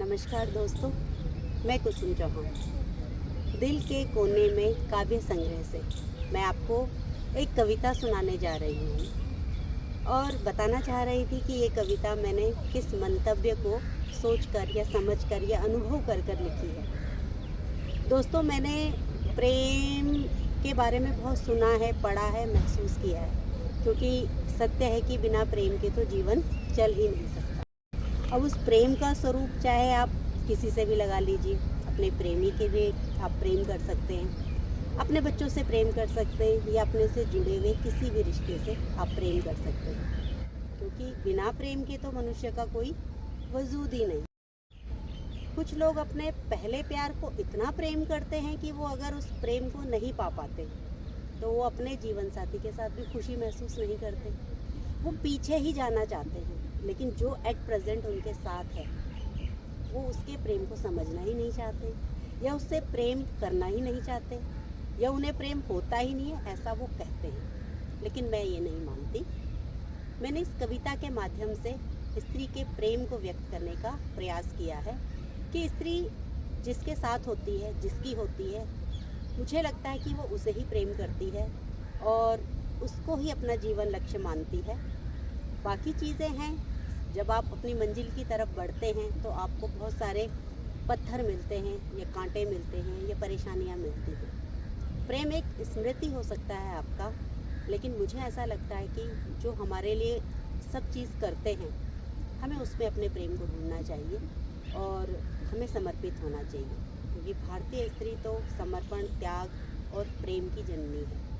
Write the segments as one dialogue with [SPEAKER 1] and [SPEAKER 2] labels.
[SPEAKER 1] नमस्कार दोस्तों, मैं कुसुम चौहान। दिल के कोने में काव्य संग्रह से मैं आपको एक कविता सुनाने जा रही हूँ और बताना चाह रही थी कि ये कविता मैंने किस मंतव्य को सोचकर या समझकर या अनुभव कर कर लिखी है। दोस्तों, मैंने प्रेम के बारे में बहुत सुना है, पढ़ा है, महसूस किया है, क्योंकि सत्य है कि बिना प्रेम के तो जीवन चल ही नहीं सकता। अब उस प्रेम का स्वरूप चाहे आप किसी से भी लगा लीजिए। अपने प्रेमी के लिए आप प्रेम कर सकते हैं, अपने बच्चों से प्रेम कर सकते हैं, या अपने से जुड़े हुए किसी भी रिश्ते से आप प्रेम कर सकते हैं, क्योंकि बिना प्रेम के तो मनुष्य का कोई वजूद ही नहीं। कुछ लोग अपने पहले प्यार को इतना प्रेम करते हैं कि वो अगर उस प्रेम को नहीं पा पाते तो वो अपने जीवन साथी के साथ भी खुशी महसूस नहीं करते। वो पीछे ही जाना चाहते हैं, लेकिन जो एट प्रेजेंट उनके साथ है वो उसके प्रेम को समझना ही नहीं चाहते, या उससे प्रेम करना ही नहीं चाहते, या उन्हें प्रेम होता ही नहीं है, ऐसा वो कहते हैं। लेकिन मैं ये नहीं मानती। मैंने इस कविता के माध्यम से स्त्री के प्रेम को व्यक्त करने का प्रयास किया है कि स्त्री जिसके साथ होती है, जिसकी होती है, मुझे लगता है कि वो उसे ही प्रेम करती है और उसको ही अपना जीवन लक्ष्य मानती है। बाकी चीज़ें हैं, जब आप अपनी मंजिल की तरफ बढ़ते हैं तो आपको बहुत सारे पत्थर मिलते हैं, या कांटे मिलते हैं, या परेशानियां मिलती हैं। प्रेम एक स्मृति हो सकता है आपका, लेकिन मुझे ऐसा लगता है कि जो हमारे लिए सब चीज़ करते हैं, हमें उसमें अपने प्रेम को ढूंढना चाहिए और हमें समर्पित होना चाहिए, क्योंकि भारतीय स्त्री तो समर्पण, त्याग और प्रेम की जननी है।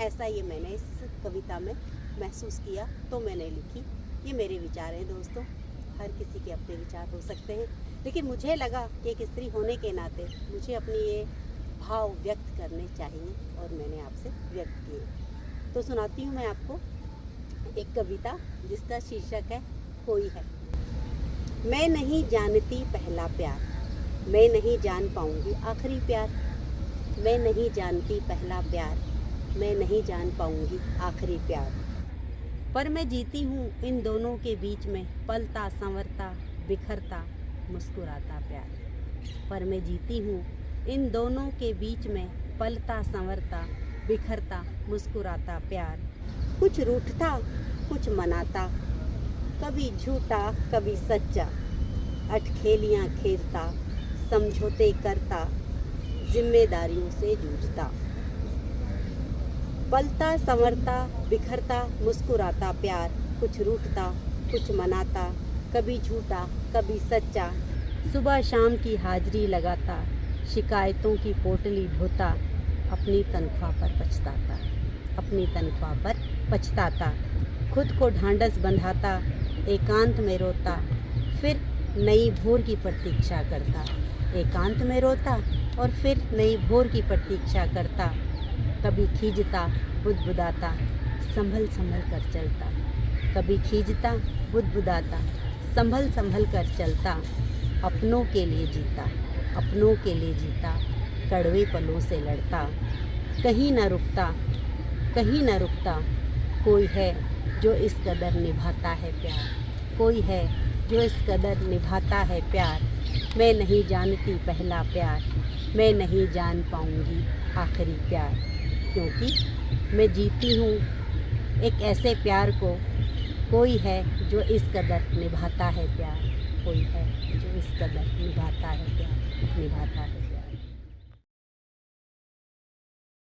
[SPEAKER 1] ऐसा ये मैंने इस कविता में महसूस किया तो मैंने लिखी। ये मेरे विचार हैं दोस्तों, हर किसी के अपने विचार हो सकते हैं, लेकिन मुझे लगा कि एक स्त्री होने के नाते मुझे अपनी ये भाव व्यक्त करने चाहिए और मैंने आपसे व्यक्त किए। तो सुनाती हूँ मैं आपको एक कविता जिसका शीर्षक है कोई है। मैं नहीं जानती पहला प्यार, मैं नहीं जान पाऊँगी आखिरी प्यार। मैं नहीं जानती पहला प्यार, मैं नहीं जान पाऊँगी आखिरी प्यार। पर मैं जीती हूँ इन दोनों के बीच में, पलता संवरता बिखरता मुस्कुराता प्यार। पर मैं जीती हूँ इन दोनों के बीच में, पलता संवरता बिखरता मुस्कुराता प्यार। कुछ रूठता कुछ मनाता, कभी झूठा कभी सच्चा, अटखेलियाँ खेलता समझौते करता, जिम्मेदारियों से जूझता। पलता संवरता बिखरता मुस्कुराता प्यार, कुछ रूठता कुछ मनाता, कभी झूठा कभी सच्चा, सुबह शाम की हाजिरी लगाता, शिकायतों की पोटली ढोता, अपनी तनख्वाह पर पछताता, अपनी तनख्वाह पर पछताता। खुद को ढांढस बंधाता, एकांत में रोता, फिर नई भोर की प्रतीक्षा करता। एकांत में रोता और फिर नई भोर की प्रतीक्षा करता। कभी खींचता बुदबुदाता, संभल संभल कर चलता। कभी खींचता बुदबुदाता, संभल संभल कर चलता। अपनों के लिए जीता, अपनों के लिए जीता, कड़वे पलों से लड़ता। कहीं न रुकता, कहीं न रुकता, कोई है जो इस कदर निभाता है प्यार। कोई है जो इस कदर निभाता है प्यार। मैं नहीं जानती पहला प्यार, मैं नहीं जान पाऊँगी आखिरी प्यार, क्योंकि मैं जीती हूँ एक ऐसे प्यार को। कोई है जो इस कदर निभाता है प्यार, कोई है जो इस कदर निभाता है प्यार, निभाता है।